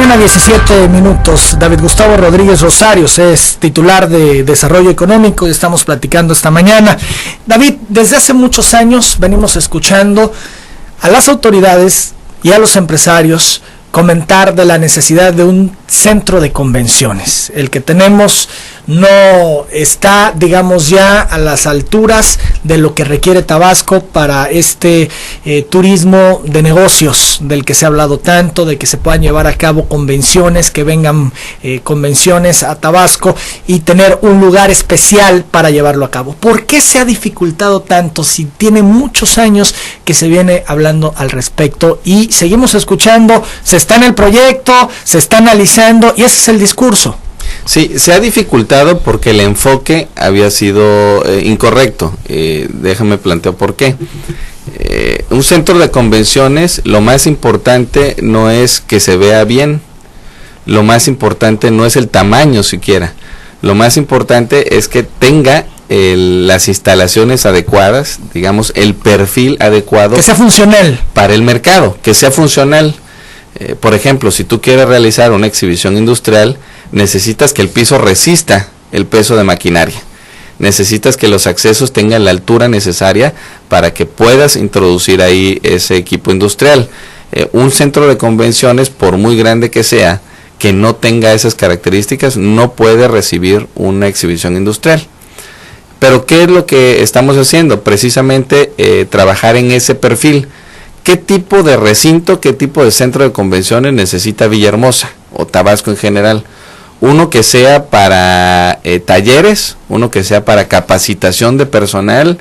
mañana, 17 minutos. David Gustavo Rodríguez Rosarios es titular de Desarrollo Económico y estamos platicando esta mañana. David, desde hace muchos años venimos escuchando a las autoridades y a los empresarios comentar de la necesidad de un centro de convenciones. El que tenemos no está, digamos, ya a las alturas de lo que requiere Tabasco para este turismo de negocios del que se ha hablado tanto, de que se puedan llevar a cabo convenciones, que vengan convenciones a Tabasco y tener un lugar especial para llevarlo a cabo. ¿Por qué se ha dificultado tanto si tiene muchos años que se viene hablando al respecto y seguimos escuchando, se está en el proyecto, se está analizando y ese es el discurso? Sí, se ha dificultado porque el enfoque había sido incorrecto. Déjame plantear por qué. Un centro de convenciones, lo más importante no es que se vea bien, lo más importante no es el tamaño siquiera, lo más importante es que tenga las instalaciones adecuadas, digamos, el perfil adecuado. Que sea funcional. Para el mercado, que sea funcional. Por ejemplo, si tú quieres realizar una exhibición industrial, necesitas que el piso resista el peso de maquinaria. Necesitas que los accesos tengan la altura necesaria para que puedas introducir ahí ese equipo industrial. Un centro de convenciones, por muy grande que sea, que no tenga esas características, no puede recibir una exhibición industrial. Pero ¿qué es lo que estamos haciendo? Precisamente trabajar en ese perfil. ¿Qué tipo de recinto, qué tipo de centro de convenciones necesita Villahermosa o Tabasco en general? Uno que sea para talleres, uno que sea para capacitación de personal,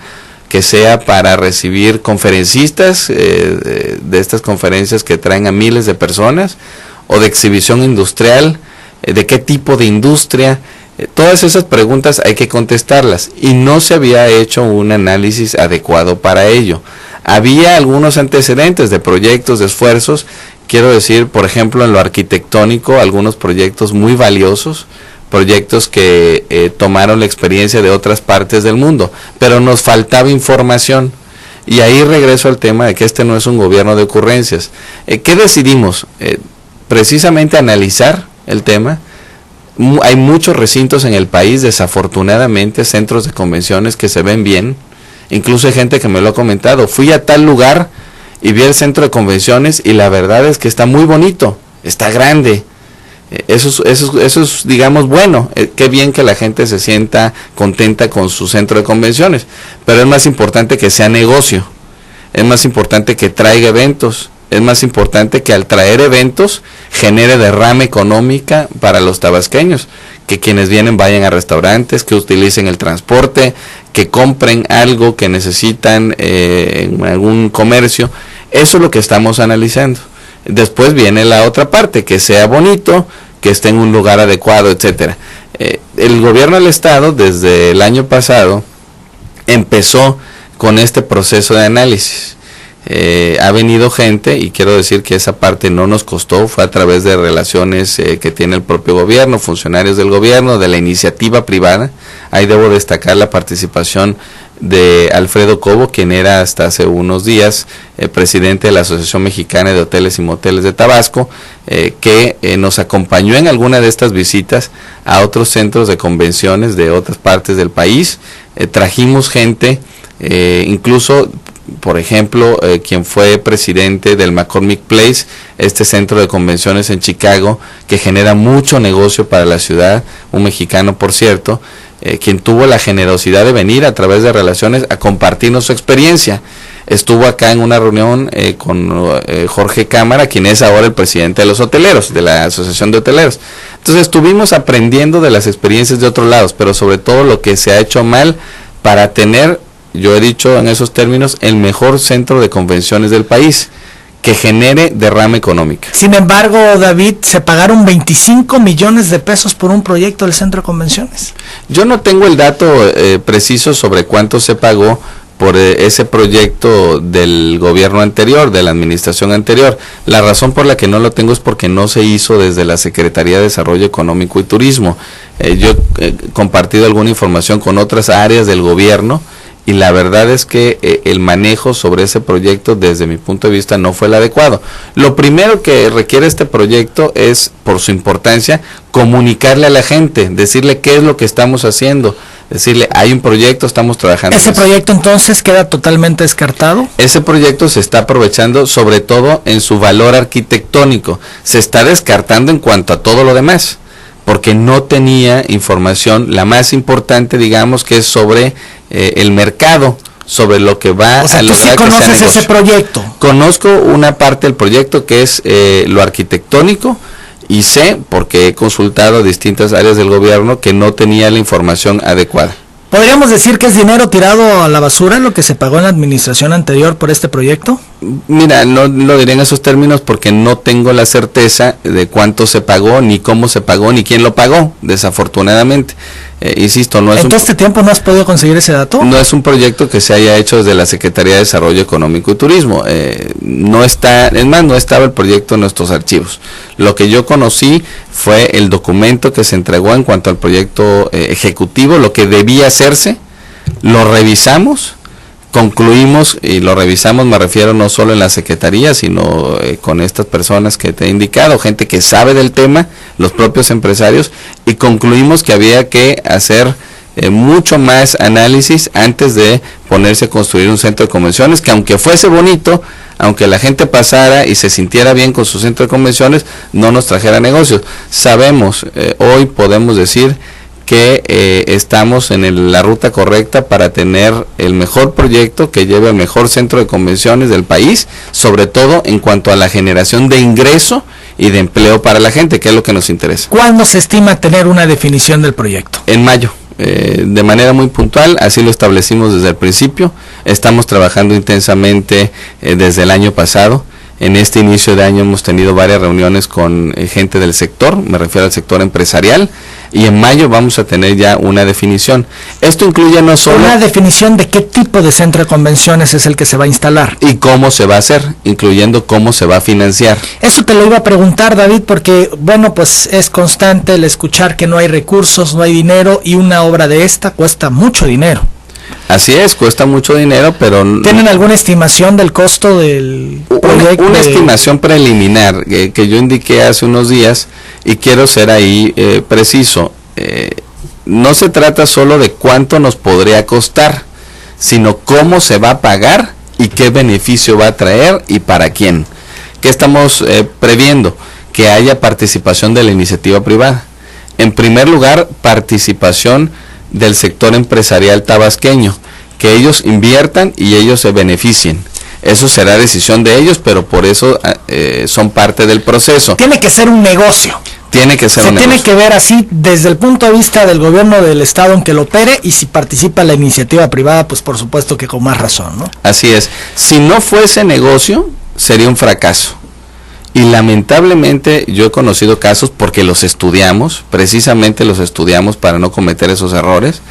que sea para recibir conferencistas de estas conferencias que traen a miles de personas, o de exhibición industrial, de qué tipo de industria. Todas esas preguntas hay que contestarlas y no se había hecho un análisis adecuado para ello. Había algunos antecedentes de proyectos, de esfuerzos, quiero decir, por ejemplo, en lo arquitectónico, algunos proyectos muy valiosos, proyectos que tomaron la experiencia de otras partes del mundo, pero nos faltaba información. Y ahí regreso al tema de que este no es un gobierno de ocurrencias. ¿Qué decidimos? Precisamente analizar el tema. Hay muchos recintos en el país, desafortunadamente, centros de convenciones que se ven bien. Incluso hay gente que me lo ha comentado, fui a tal lugar y vi el centro de convenciones y la verdad es que está muy bonito, está grande. Eso es, digamos, bueno, qué bien que la gente se sienta contenta con su centro de convenciones, pero es más importante que sea negocio, es más importante que traiga eventos, es más importante que al traer eventos genere derrama económica para los tabasqueños, que quienes vienen vayan a restaurantes, que utilicen el transporte, que compren algo que necesitan en algún comercio. Eso es lo que estamos analizando. Después viene la otra parte, que sea bonito, que esté en un lugar adecuado, etcétera. El gobierno del estado desde el año pasado empezó con este proceso de análisis. Ha venido gente, y quiero decir que esa parte no nos costó, fue a través de relaciones que tiene el propio gobierno, funcionarios del gobierno, de la iniciativa privada. Ahí debo destacar la participación de Alfredo Cobo, quien era hasta hace unos días presidente de la Asociación Mexicana de Hoteles y Moteles de Tabasco, que nos acompañó en alguna de estas visitas a otros centros de convenciones de otras partes del país. Trajimos gente, incluso, por ejemplo, quien fue presidente del McCormick Place, este centro de convenciones en Chicago, que genera mucho negocio para la ciudad, un mexicano, por cierto, quien tuvo la generosidad de venir a través de relaciones a compartirnos su experiencia. Estuvo acá en una reunión con Jorge Cámara, quien es ahora el presidente de los hoteleros, de la Asociación de Hoteleros. Entonces estuvimos aprendiendo de las experiencias de otros lados, pero sobre todo lo que se ha hecho mal para tener, yo he dicho en esos términos, el mejor centro de convenciones del país, que genere derrama económica. Sin embargo, David, se pagaron 25 millones de pesos por un proyecto del centro de convenciones. Yo no tengo el dato preciso sobre cuánto se pagó por ese proyecto del gobierno anterior, de la administración anterior. La razón por la que no lo tengo es porque no se hizo desde la Secretaría de Desarrollo Económico y Turismo. Yo he compartido alguna información con otras áreas del gobierno y la verdad es que el manejo sobre ese proyecto desde mi punto de vista no fue el adecuado. Lo primero que requiere este proyecto es, por su importancia, comunicarle a la gente, decirle qué es lo que estamos haciendo, decirle hay un proyecto, estamos trabajando. ¿Ese proyecto entonces queda totalmente descartado? Ese proyecto se está aprovechando sobre todo en su valor arquitectónico, se está descartando en cuanto a todo lo demás, porque no tenía información, la más importante digamos que es sobre el mercado, sobre lo que va o sea, a lograr. ¿tú sí conoces ese proyecto? Conozco una parte del proyecto que es lo arquitectónico, y sé, porque he consultado a distintas áreas del gobierno, que no tenía la información adecuada. ¿Podríamos decir que es dinero tirado a la basura lo que se pagó en la administración anterior por este proyecto? Mira, no lo diré en esos términos porque no tengo la certeza de cuánto se pagó, ni cómo se pagó, ni quién lo pagó, desafortunadamente. Insisto, no es ¿en todo este tiempo no has podido conseguir ese dato? No es un proyecto que se haya hecho desde la Secretaría de Desarrollo Económico y Turismo. No está, es más, no estaba el proyecto en nuestros archivos. Lo que yo conocí fue el documento que se entregó en cuanto al proyecto ejecutivo, lo que debía hacerse, lo revisamos, concluimos, y lo revisamos, me refiero no solo en la Secretaría, sino con estas personas que te he indicado, gente que sabe del tema, los propios empresarios, y concluimos que había que hacer mucho más análisis antes de ponerse a construir un centro de convenciones, que aunque fuese bonito, aunque la gente pasara y se sintiera bien con su centro de convenciones, no nos trajera negocios. Sabemos, hoy podemos decir que estamos en la ruta correcta para tener el mejor proyecto que lleve al mejor centro de convenciones del país, sobre todo en cuanto a la generación de ingreso y de empleo para la gente, que es lo que nos interesa. ¿Cuándo se estima tener una definición del proyecto? En mayo. De manera muy puntual, así lo establecimos desde el principio. Estamos trabajando intensamente desde el año pasado. En este inicio de año hemos tenido varias reuniones con gente del sector, me refiero al sector empresarial, y en mayo vamos a tener ya una definición. Esto incluye no solo... ¿Una definición de qué tipo de centro de convenciones es el que se va a instalar? Y cómo se va a hacer, incluyendo cómo se va a financiar. Eso te lo iba a preguntar, David, porque, bueno, pues es constante el escuchar que no hay recursos, no hay dinero, y una obra de esta cuesta mucho dinero. Así es, cuesta mucho dinero, pero... ¿Tienen alguna estimación del costo del proyecto? Una estimación preliminar que yo indiqué hace unos días, y quiero ser ahí preciso. No se trata solo de cuánto nos podría costar, sino cómo se va a pagar y qué beneficio va a traer y para quién. ¿Qué estamos previendo? Que haya participación de la iniciativa privada. En primer lugar, participación del sector empresarial tabasqueño, que ellos inviertan y ellos se beneficien. Eso será decisión de ellos, pero por eso son parte del proceso. Tiene que ser un negocio. Tiene que ser un negocio. Se tiene que ver así desde el punto de vista del gobierno del estado en que lo opere, y si participa la iniciativa privada, pues por supuesto que con más razón, ¿no? Así es. Si no fuese negocio, sería un fracaso. Y lamentablemente yo he conocido casos, porque los estudiamos, precisamente los estudiamos para no cometer esos errores.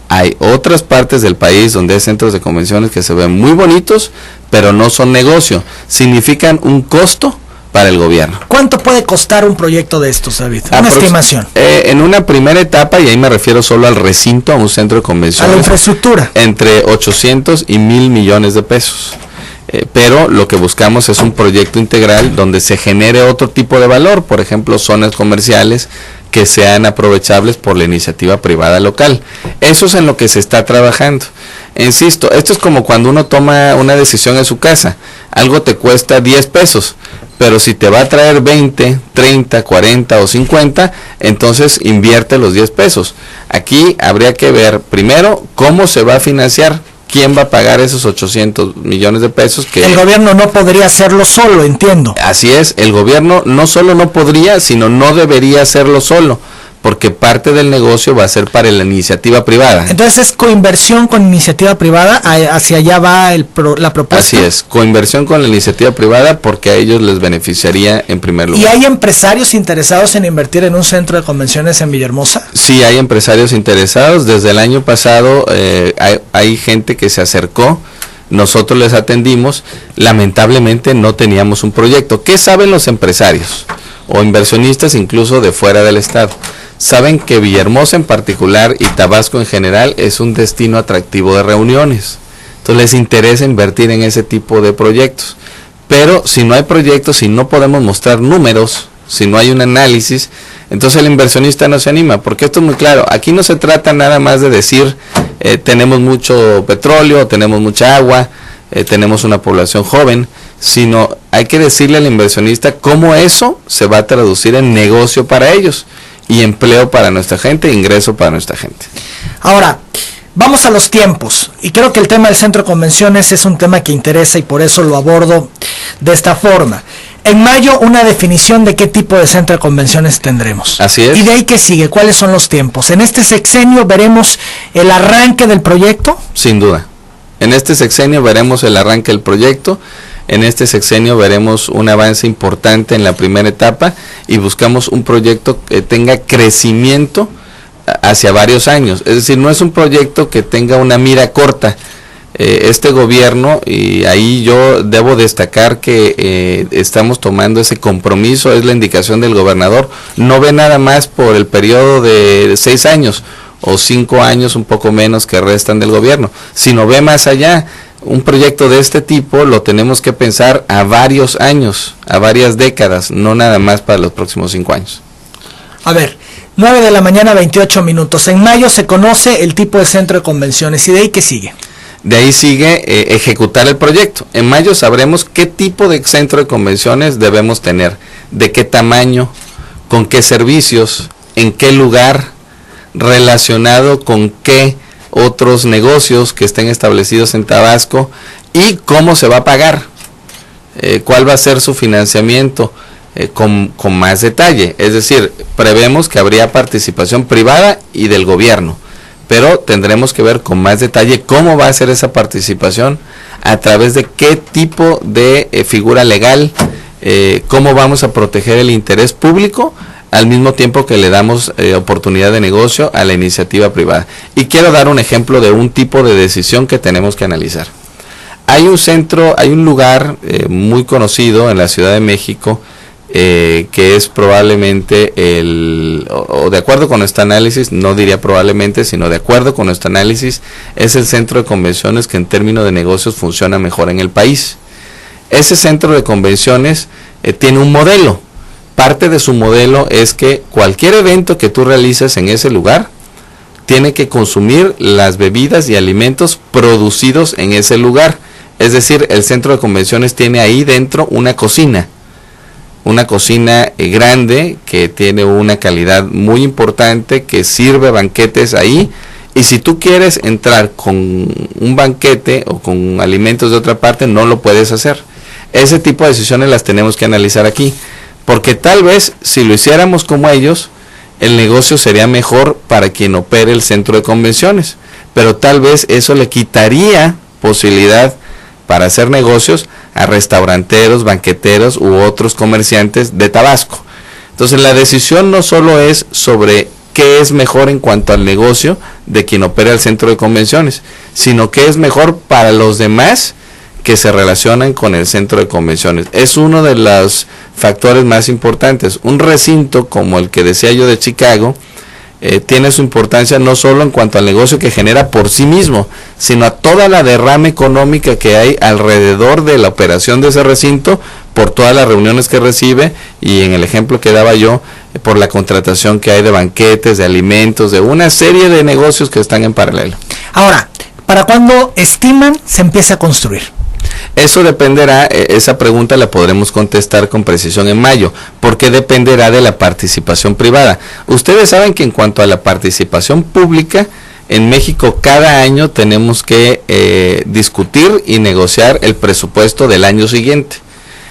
Hay otras partes del país donde hay centros de convenciones que se ven muy bonitos, pero no son negocio, significan un costo para el gobierno. ¿Cuánto puede costar un proyecto de estos, David? Una estimación. En una primera etapa, y ahí me refiero solo al recinto, a un centro de convenciones. A la infraestructura. Entre 800 y 1,000 millones de pesos. Pero lo que buscamos es un proyecto integral donde se genere otro tipo de valor, por ejemplo, zonas comerciales que sean aprovechables por la iniciativa privada local. Eso es en lo que se está trabajando. Insisto, esto es como cuando uno toma una decisión en su casa. Algo te cuesta 10 pesos, pero si te va a traer 20, 30, 40 o 50, entonces invierte los 10 pesos. Aquí habría que ver primero cómo se va a financiar. ¿Quién va a pagar esos 800 millones de pesos? Que el gobierno no podría hacerlo solo, entiendo. Así es, el gobierno no solo no podría, sino no debería hacerlo solo, porque parte del negocio va a ser para la iniciativa privada. Entonces es coinversión con iniciativa privada, hacia allá va la propuesta. Así es, coinversión con la iniciativa privada, porque a ellos les beneficiaría en primer lugar. ¿Y hay empresarios interesados en invertir en un centro de convenciones en Villahermosa? Sí, hay empresarios interesados. Desde el año pasado hay gente que se acercó, nosotros les atendimos, lamentablemente no teníamos un proyecto. ¿Qué saben los empresarios o inversionistas incluso de fuera del estado? saben que Villahermosa en particular y Tabasco en general es un destino atractivo de reuniones. Entonces les interesa invertir en ese tipo de proyectos. Pero si no hay proyectos, si no podemos mostrar números, si no hay un análisis, entonces el inversionista no se anima, porque esto es muy claro. Aquí no se trata nada más de decir tenemos mucho petróleo, tenemos mucha agua, tenemos una población joven, sino hay que decirle al inversionista cómo eso se va a traducir en negocio para ellos y empleo para nuestra gente, ingreso para nuestra gente. Ahora, vamos a los tiempos, y creo que el tema del centro de convenciones es un tema que interesa y por eso lo abordo de esta forma. En mayo, una definición de qué tipo de centro de convenciones tendremos. Así es. ¿Y de ahí qué sigue? ¿Cuáles son los tiempos? ¿En este sexenio veremos el arranque del proyecto? Sin duda. En este sexenio veremos el arranque del proyecto. En este sexenio veremos un avance importante en la primera etapa y buscamos un proyecto que tenga crecimiento hacia varios años. Es decir, no es un proyecto que tenga una mira corta. Este gobierno, y ahí yo debo destacar que estamos tomando ese compromiso, es la indicación del gobernador, no ve nada más por el periodo de 6 años o 5 años, un poco menos que restan del gobierno, sino ve más allá. Un proyecto de este tipo lo tenemos que pensar a varios años, a varias décadas, no nada más para los próximos 5 años. A ver, 9 de la mañana, 28 minutos. En mayo se conoce el tipo de centro de convenciones, ¿y de ahí qué sigue? De ahí sigue ejecutar el proyecto. En mayo sabremos qué tipo de centro de convenciones debemos tener, de qué tamaño, con qué servicios, en qué lugar, relacionado con qué otros negocios que estén establecidos en Tabasco y cómo se va a pagar, cuál va a ser su financiamiento, con más detalle. Es decir, prevemos que habría participación privada y del gobierno, pero tendremos que ver con más detalle cómo va a ser esa participación, a través de qué tipo de figura legal, cómo vamos a proteger el interés público, al mismo tiempo que le damos oportunidad de negocio a la iniciativa privada. Y quiero dar un ejemplo de un tipo de decisión que tenemos que analizar. Hay un lugar muy conocido en la Ciudad de México, que es probablemente o de acuerdo con nuestro análisis, no diría probablemente, sino de acuerdo con nuestro análisis, es el centro de convenciones que en términos de negocios funciona mejor en el país. Ese centro de convenciones tiene un modelo. Parte de su modelo es que cualquier evento que tú realices en ese lugar tiene que consumir las bebidas y alimentos producidos en ese lugar. Es decir, el centro de convenciones tiene ahí dentro una cocina grande que tiene una calidad muy importante, que sirve banquetes ahí, y si tú quieres entrar con un banquete o con alimentos de otra parte, no lo puedes hacer. Ese tipo de decisiones las tenemos que analizar aquí, porque tal vez si lo hiciéramos como ellos, el negocio sería mejor para quien opere el centro de convenciones, pero tal vez eso le quitaría posibilidad para hacer negocios a restauranteros, banqueteros u otros comerciantes de Tabasco. Entonces la decisión no solo es sobre qué es mejor en cuanto al negocio de quien opera el centro de convenciones, sino qué es mejor para los demás que se relacionan con el centro de convenciones. Es uno de los factores más importantes. Un recinto como el que decía yo de Chicago, tiene su importancia no solo en cuanto al negocio que genera por sí mismo, sino a toda la derrama económica que hay alrededor de la operación de ese recinto, por todas las reuniones que recibe, y en el ejemplo que daba yo, por la contratación que hay de banquetes, de alimentos, de una serie de negocios que están en paralelo. Ahora, ¿para cuándo estiman se empieza a construir? Eso dependerá, esa pregunta la podremos contestar con precisión en mayo, porque dependerá de la participación privada. Ustedes saben que en cuanto a la participación pública, en México cada año tenemos que discutir y negociar el presupuesto del año siguiente.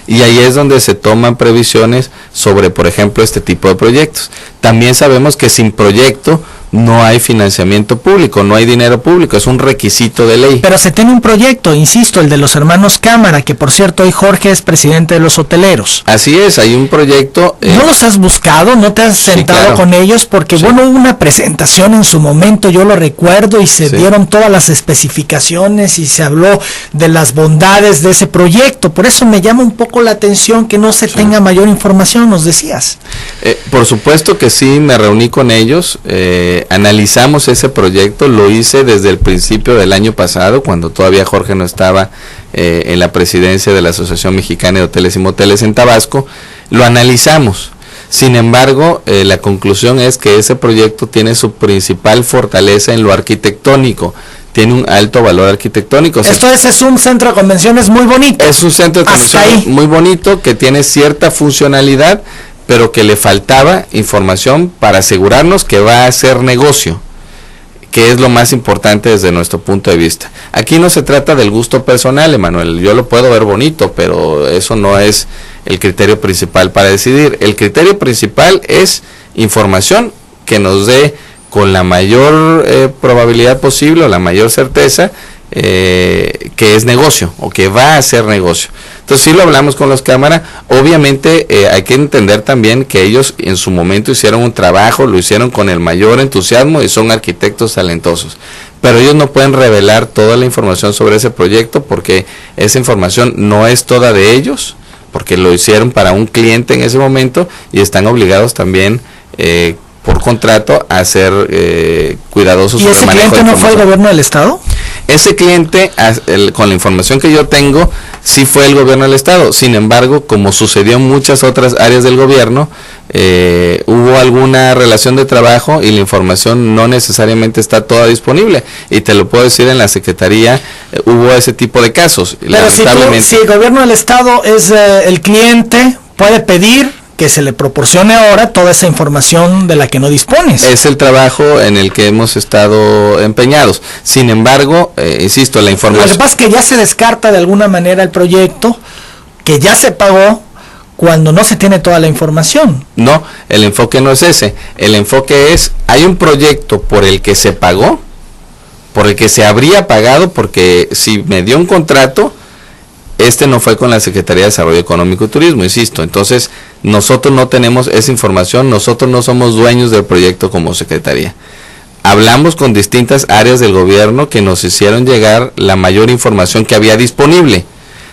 Y ahí es donde se toman previsiones sobre, por ejemplo, este tipo de proyectos. También sabemos que sin proyecto no hay financiamiento público, no hay dinero público, es un requisito de ley. Pero se tiene un proyecto, insisto, el de los hermanos Cámara, que por cierto hoy Jorge es presidente de los hoteleros. Así es, hay un proyecto. ¿No los has buscado? ¿No te has sentado claro. con ellos? Porque bueno, hubo una presentación en su momento, yo lo recuerdo, y se dieron todas las especificaciones y se habló de las bondades de ese proyecto. Por eso me llama un poco la atención que no se tenga mayor información, nos decías. Por supuesto que sí, me reuní con ellos, analizamos ese proyecto, lo hice desde el principio del año pasado, cuando todavía Jorge no estaba en la presidencia de la Asociación Mexicana de Hoteles y Moteles en Tabasco, lo analizamos. Sin embargo, la conclusión es que ese proyecto tiene su principal fortaleza en lo arquitectónico, tiene un alto valor arquitectónico. Esto es un centro de convenciones muy bonito. Es un centro de convenciones muy bonito, que tiene cierta funcionalidad, pero que le faltaba información para asegurarnos que va a ser negocio, que es lo más importante desde nuestro punto de vista. Aquí no se trata del gusto personal, Emanuel, yo lo puedo ver bonito, pero eso no es el criterio principal para decidir. El criterio principal es información que nos dé con la mayor probabilidad posible o la mayor certeza que es negocio o que va a ser negocio. Entonces sí lo hablamos con los Cámara. Obviamente hay que entender también que ellos en su momento hicieron un trabajo, lo hicieron con el mayor entusiasmo y son arquitectos talentosos, pero ellos no pueden revelar toda la información sobre ese proyecto porque esa información no es toda de ellos, porque lo hicieron para un cliente en ese momento y están obligados también por contrato a ser cuidadosos sobre el manejo de información. ¿Y ese cliente no fue el gobierno del estado? Ese cliente, con la información que yo tengo, sí fue el gobierno del estado. Sin embargo, como sucedió en muchas otras áreas del gobierno, hubo alguna relación de trabajo y la información no necesariamente está toda disponible. Y te lo puedo decir, en la Secretaría hubo ese tipo de casos. Pero si el gobierno del estado es el cliente, puede pedir que se le proporcione ahora toda esa información de la que no dispones. Es el trabajo en el que hemos estado empeñados. Sin embargo, insisto, la información... Lo que pasa es que ya se descarta de alguna manera el proyecto, que ya se pagó, cuando no se tiene toda la información. No, el enfoque no es ese. El enfoque es, hay un proyecto por el que se pagó, por el que se habría pagado, porque si me dio un contrato, no fue con la Secretaría de Desarrollo Económico y Turismo, insisto. Entonces, nosotros no tenemos esa información, nosotros no somos dueños del proyecto como Secretaría. Hablamos con distintas áreas del gobierno que nos hicieron llegar la mayor información que había disponible.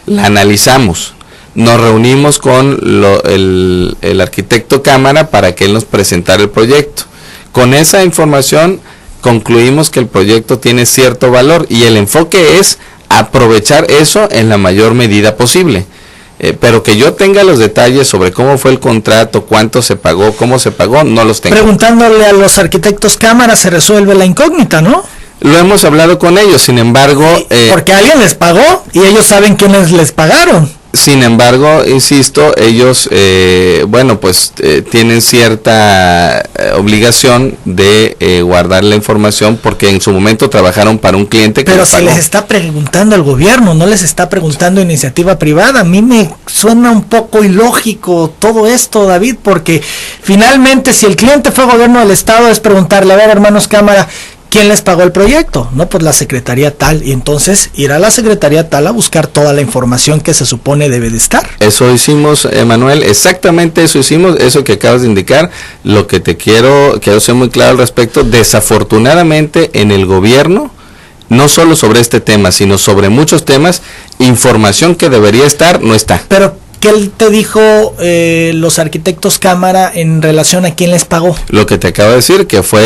La analizamos, nos reunimos con el arquitecto Cámara para que él nos presentara el proyecto. Con esa información concluimos que el proyecto tiene cierto valor y el enfoque es aprovechar eso en la mayor medida posible, pero que yo tenga los detalles sobre cómo fue el contrato, cuánto se pagó, cómo se pagó, no los tengo. Preguntándole a los arquitectos Cámara se resuelve la incógnita, ¿no? Lo hemos hablado con ellos, sin embargo... porque alguien les pagó y ellos saben quiénes les pagaron. Sin embargo, insisto, ellos, tienen cierta obligación de guardar la información porque en su momento trabajaron para un cliente que Pero si les está preguntando al gobierno, no les está preguntando iniciativa privada. A mí me suena un poco ilógico todo esto, David, porque finalmente si el cliente fue gobierno del estado es preguntarle, a ver, hermanos Cámara, ¿quién les pagó el proyecto? No, pues la Secretaría tal, y entonces ir a la Secretaría tal a buscar toda la información que se supone debe de estar. Eso hicimos, Emanuel, exactamente eso hicimos, eso que acabas de indicar. Lo que quiero ser muy claro al respecto, desafortunadamente en el gobierno, no solo sobre este tema, sino sobre muchos temas, información que debería estar, no está. Pero ¿qué te dijo los arquitectos Cámara en relación a quién les pagó? Lo que te acabo de decir, que fue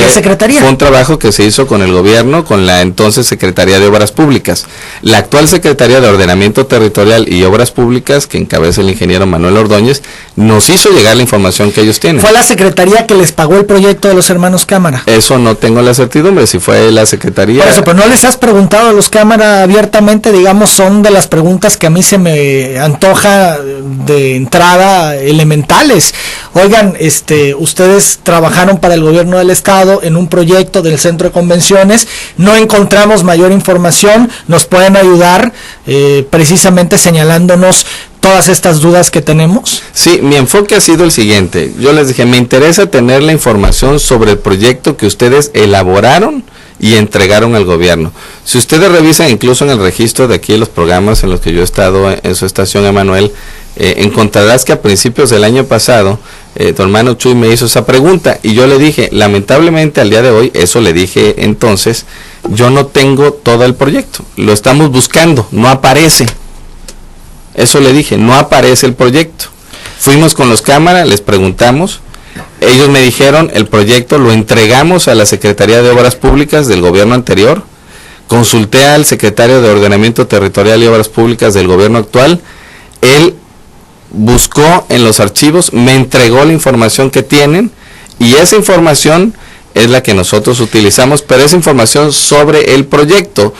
un trabajo que se hizo con el gobierno, con la entonces Secretaría de Obras Públicas. La actual Secretaría de Ordenamiento Territorial y Obras Públicas, que encabeza el ingeniero Manuel Ordóñez, nos hizo llegar la información que ellos tienen. ¿Fue la Secretaría que les pagó el proyecto de los hermanos Cámara? Eso no tengo la certidumbre, si fue la Secretaría. Por eso, pero no les has preguntado a los Cámara abiertamente, digamos, son de las preguntas que a mí se me antoja de entrada elementales. Oigan, ustedes trabajaron para el gobierno del estado en un proyecto del centro de convenciones, no encontramos mayor información, nos pueden ayudar precisamente señalándonos todas estas dudas que tenemos? Sí, mi enfoque ha sido el siguiente. Yo les dije, me interesa tener la información sobre el proyecto que ustedes elaboraron y entregaron al gobierno. Si ustedes revisan incluso en el registro de aquí los programas en los que yo he estado en su estación, Emanuel, encontrarás que a principios del año pasado tu hermano Chuy me hizo esa pregunta y yo le dije, lamentablemente al día de hoy, eso le dije entonces, yo no tengo todo el proyecto, lo estamos buscando, no aparece. Eso le dije, no aparece el proyecto. Fuimos con los cámaras, les preguntamos, ellos me dijeron, el proyecto lo entregamos a la Secretaría de Obras Públicas del gobierno anterior, consulté al secretario de Ordenamiento Territorial y Obras Públicas del gobierno actual, él buscó en los archivos, me entregó la información que tienen y esa información es la que nosotros utilizamos, pero es información sobre el proyecto.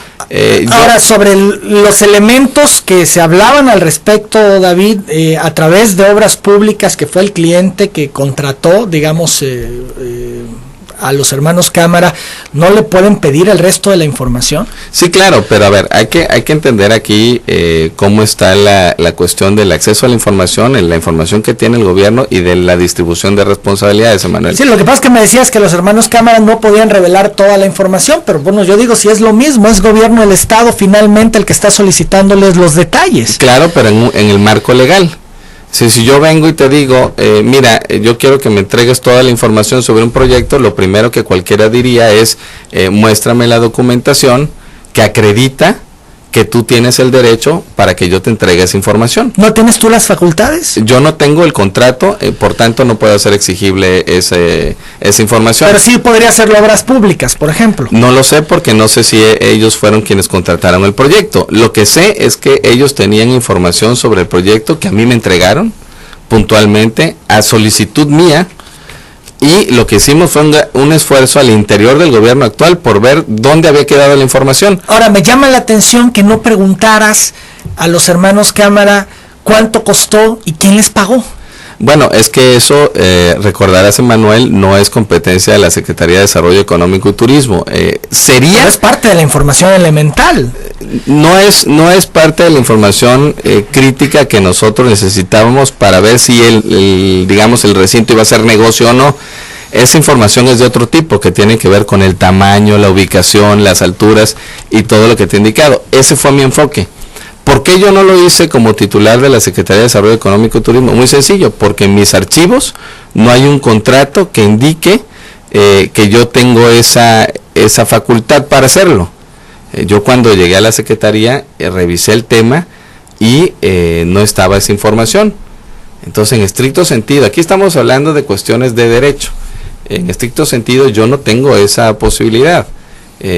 Ahora, sobre los elementos que se hablaban al respecto, David, a través de Obras Públicas, que fue el cliente que contrató, digamos, a los hermanos Cámara, ¿no le pueden pedir el resto de la información? Sí, claro, pero a ver, hay que entender aquí cómo está la cuestión del acceso a la información que tiene el gobierno y de la distribución de responsabilidades, Emanuel. Sí, lo que pasa es que me decías que los hermanos Cámara no podían revelar toda la información, pero bueno, yo digo, si es lo mismo, es gobierno del Estado finalmente el que está solicitándoles los detalles. Claro, pero en el marco legal. Si yo vengo y te digo, mira, yo quiero que me entregues toda la información sobre un proyecto, lo primero que cualquiera diría es, muéstrame la documentación que acredita que tú tienes el derecho para que yo te entregue esa información. ¿No tienes tú las facultades? Yo no tengo el contrato, por tanto no puedo hacer exigible esa información. Pero sí podría hacerlo Obras Públicas, por ejemplo. No lo sé porque no sé si ellos fueron quienes contrataron el proyecto. Lo que sé es que ellos tenían información sobre el proyecto que a mí me entregaron puntualmente a solicitud mía. Y lo que hicimos fue un esfuerzo al interior del gobierno actual por ver dónde había quedado la información. Ahora, me llama la atención que no preguntaras a los hermanos Cámara cuánto costó y quién les pagó. Bueno, es que eso, recordarás, Emanuel, no es competencia de la Secretaría de Desarrollo Económico y Turismo. Sería... Pero es parte de la información elemental. No es parte de la información crítica que nosotros necesitábamos para ver si digamos, el recinto iba a ser negocio o no. Esa información es de otro tipo, que tiene que ver con el tamaño, la ubicación, las alturas y todo lo que te he indicado. Ese fue mi enfoque. ¿Por qué yo no lo hice como titular de la Secretaría de Desarrollo Económico y Turismo? Muy sencillo, porque en mis archivos no hay un contrato que indique que yo tengo esa facultad para hacerlo. Yo cuando llegué a la Secretaría revisé el tema y no estaba esa información. Entonces, en estricto sentido, aquí estamos hablando de cuestiones de derecho. En estricto sentido, yo no tengo esa posibilidad.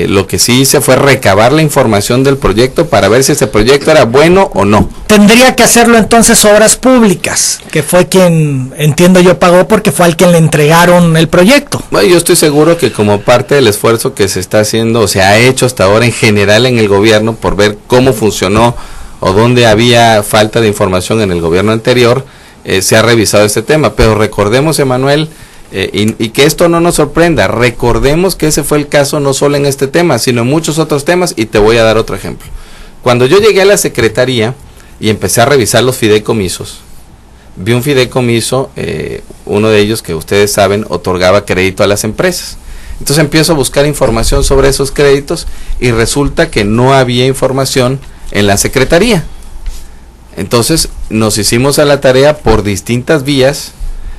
Lo que sí hice fue recabar la información del proyecto para ver si ese proyecto era bueno o no. Tendría que hacerlo entonces Obras Públicas, que fue quien, entiendo yo, pagó porque fue al quien le entregaron el proyecto. Bueno, yo estoy seguro que como parte del esfuerzo que se está haciendo o se ha hecho hasta ahora en general en el gobierno por ver cómo funcionó o dónde había falta de información en el gobierno anterior, se ha revisado este tema. Pero recordemos, Emanuel, y que esto no nos sorprenda, recordemos que ese fue el caso no solo en este tema, sino en muchos otros temas, y te voy a dar otro ejemplo. Cuando yo llegué a la Secretaría y empecé a revisar los fideicomisos, vi un fideicomiso, uno de ellos que ustedes saben, otorgaba crédito a las empresas. Entonces empiezo a buscar información sobre esos créditos y resulta que no había información en la Secretaría. Entonces nos hicimos a la tarea por distintas vías,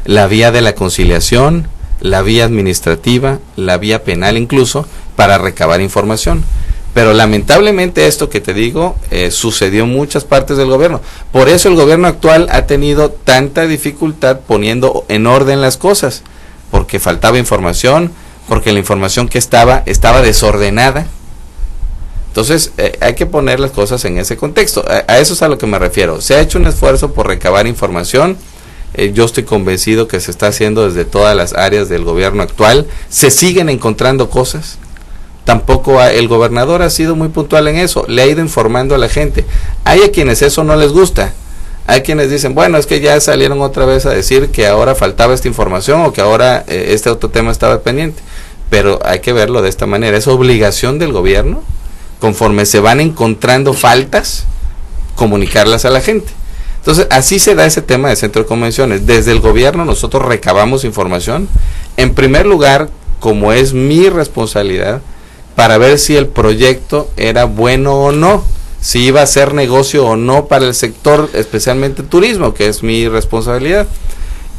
la vía de la conciliación, la vía administrativa, la vía penal incluso, para recabar información. Pero lamentablemente esto que te digo, sucedió en muchas partes del gobierno. Por eso el gobierno actual ha tenido tanta dificultad poniendo en orden las cosas, porque faltaba información, porque la información que estaba desordenada. Entonces hay que poner las cosas en ese contexto. A eso es a lo que me refiero. Se ha hecho un esfuerzo por recabar información. Yo estoy convencido que se está haciendo desde todas las áreas del gobierno actual. Se siguen encontrando cosas. Tampoco el gobernador ha sido muy puntual en eso. Le ha ido informando a la gente. Hay a quienes eso no les gusta. Hay quienes dicen, bueno, es que ya salieron otra vez a decir que ahora faltaba esta información o que ahora este otro tema estaba pendiente. Pero hay que verlo de esta manera. Es obligación del gobierno, conforme se van encontrando faltas, comunicarlas a la gente. Entonces, así se da ese tema de centro de convenciones. Desde el gobierno nosotros recabamos información, en primer lugar, como es mi responsabilidad, para ver si el proyecto era bueno o no, si iba a ser negocio o no para el sector, especialmente turismo, que es mi responsabilidad.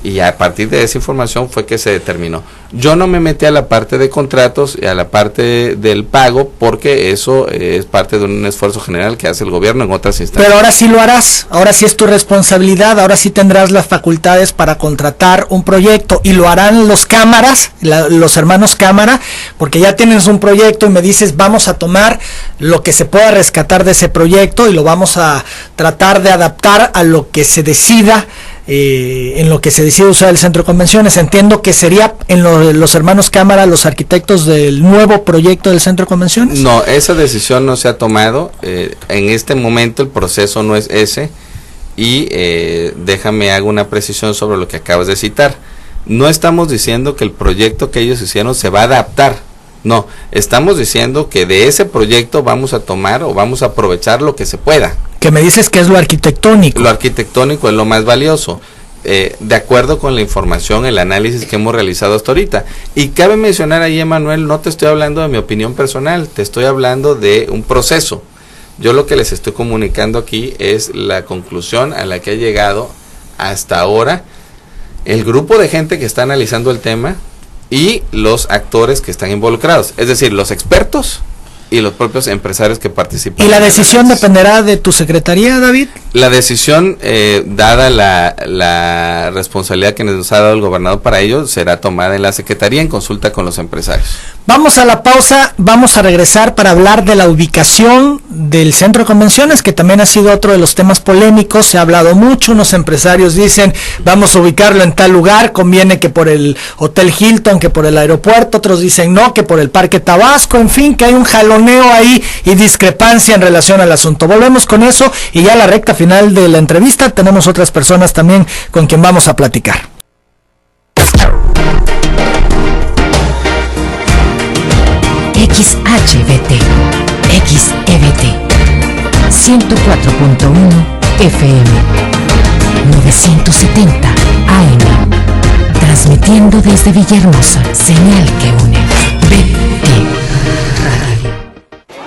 Y a partir de esa información fue que se determinó. Yo no me metí a la parte de contratos y a la parte del pago, porque eso es parte de un esfuerzo general que hace el gobierno en otras instancias. Pero ahora sí lo harás, ahora sí es tu responsabilidad, ahora sí tendrás las facultades para contratar un proyecto, y lo harán los cámaras, los hermanos Cámara, porque ya tienes un proyecto y me dices, vamos a tomar lo que se pueda rescatar de ese proyecto y lo vamos a tratar de adaptar a lo que se decida, en lo que se decide usar el centro de convenciones. Entiendo que sería en los hermanos Cámara los arquitectos del nuevo proyecto del centro de convenciones. No, esa decisión no se ha tomado. En este momento el proceso no es ese, y déjame hago una precisión sobre lo que acabas de citar. No estamos diciendo que el proyecto que ellos hicieron se va a adaptar. No, estamos diciendo que de ese proyecto vamos a tomar o vamos a aprovechar lo que se pueda. Que me dices que es lo arquitectónico. Lo arquitectónico es lo más valioso, de acuerdo con la información, el análisis que hemos realizado hasta ahorita. Y cabe mencionar ahí, Emanuel, no te estoy hablando de mi opinión personal, te estoy hablando de un proceso. Yo lo que les estoy comunicando aquí es la conclusión a la que ha llegado hasta ahora el grupo de gente que está analizando el tema y los actores que están involucrados, es decir, los expertos y los propios empresarios que participan. ¿Y la decisión dependerá de tu secretaría, David? La decisión, dada la responsabilidad que nos ha dado el gobernador para ello, será tomada en la secretaría en consulta con los empresarios. Vamos a la pausa, vamos a regresar para hablar de la ubicación del centro de convenciones, que también ha sido otro de los temas polémicos. Se ha hablado mucho, unos empresarios dicen, vamos a ubicarlo en tal lugar, conviene que por el Hotel Hilton, que por el aeropuerto, otros dicen no, que por el Parque Tabasco, en fin, que hay un jaloneo ahí y discrepancia en relación al asunto. Volvemos con eso, y ya la recta final de la entrevista tenemos otras personas también con quien vamos a platicar. XHBT, XEBT, 104.1 FM, 970 AM, transmitiendo desde Villahermosa, señal que une. BT Radio.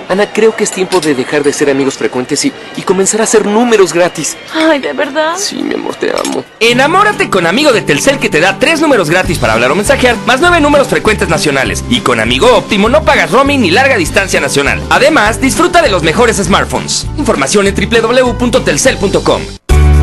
Ana, creo que es tiempo de dejar de ser amigos frecuentes y comenzar a hacer números gratis. Ay, ¿de verdad? Sí, mi amor, te amo. Enamórate con Amigo de Telcel, que te da 3 números gratis para hablar o mensajear, más 9 números frecuentes nacionales. Y con Amigo Óptimo no pagas roaming ni larga distancia nacional. Además, disfruta de los mejores smartphones. Información en www.telcel.com.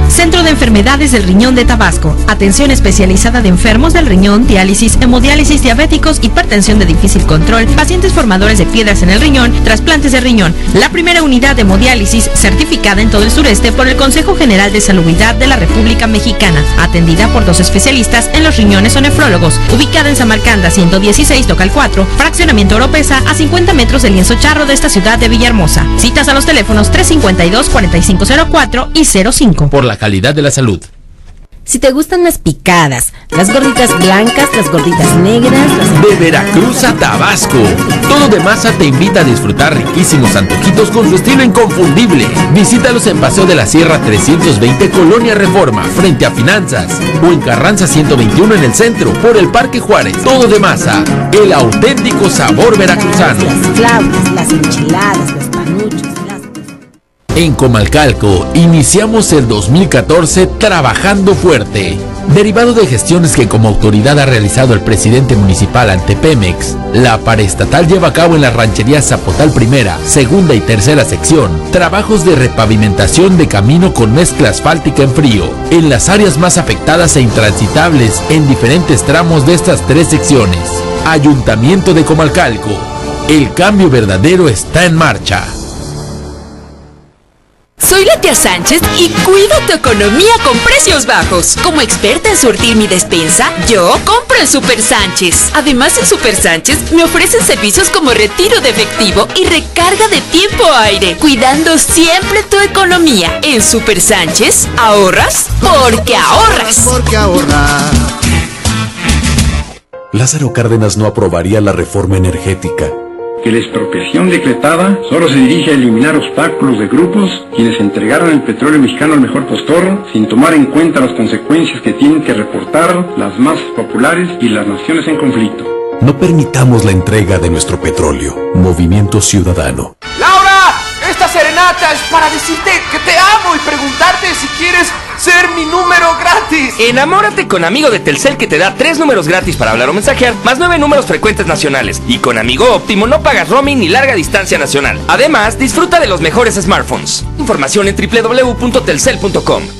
Centro de Enfermedades del Riñón de Tabasco. Atención especializada de enfermos del riñón, diálisis, hemodiálisis, diabéticos, hipertensión de difícil control, pacientes formadores de piedras en el riñón, trasplantes de riñón. La primera unidad de hemodiálisis certificada en todo el sureste por el Consejo General de Salubridad de la República Mexicana. Atendida por 2 especialistas en los riñones o nefrólogos. Ubicada en Samarcanda 116, local 4, fraccionamiento Oropesa, a 50 metros del lienzo charro de esta ciudad de Villahermosa. Citas a los teléfonos 352-4504 y 05. Por la calidad de la salud. Si te gustan las picadas, las gorditas blancas, las gorditas negras, De Veracruz a Tabasco, Todo de Masa te invita a disfrutar riquísimos antojitos con su estilo inconfundible. Visítalos en Paseo de la Sierra 320, Colonia Reforma, frente a Finanzas, o en Carranza 121 en el centro, por el Parque Juárez. Todo de Masa, el auténtico sabor veracruzano. las flautas, las enchiladas, los panuchos. En Comalcalco, iniciamos el 2014 trabajando fuerte. Derivado de gestiones que como autoridad ha realizado el presidente municipal ante Pemex, la paraestatal lleva a cabo en las rancherías Zapotal Primera, Segunda y Tercera sección, trabajos de repavimentación de camino con mezcla asfáltica en frío, en las áreas más afectadas e intransitables en diferentes tramos de estas 3 secciones. Ayuntamiento de Comalcalco, el cambio verdadero está en marcha. Soy la tía Sánchez y cuido tu economía con precios bajos. Como experta en surtir mi despensa, yo compro en Super Sánchez. Además, en Super Sánchez me ofrecen servicios como retiro de efectivo y recarga de tiempo aire, cuidando siempre tu economía. En Super Sánchez, ahorras porque ahorras. Porque ahorrar. Lázaro Cárdenas no aprobaría la reforma energética, que la expropiación decretada solo se dirige a eliminar obstáculos de grupos quienes entregaron el petróleo mexicano al mejor postor sin tomar en cuenta las consecuencias que tienen que reportar las masas populares y las naciones en conflicto. No permitamos la entrega de nuestro petróleo. Movimiento Ciudadano. ¡Laura! Esta serenata es para decirte que te amo y preguntarte si quieres ser mi número gratis. Enamórate con Amigo de Telcel, que te da 3 números gratis para hablar o mensajear, más 9 números frecuentes nacionales. Y con Amigo Óptimo no pagas roaming ni larga distancia nacional. Además, disfruta de los mejores smartphones. Información en www.telcel.com.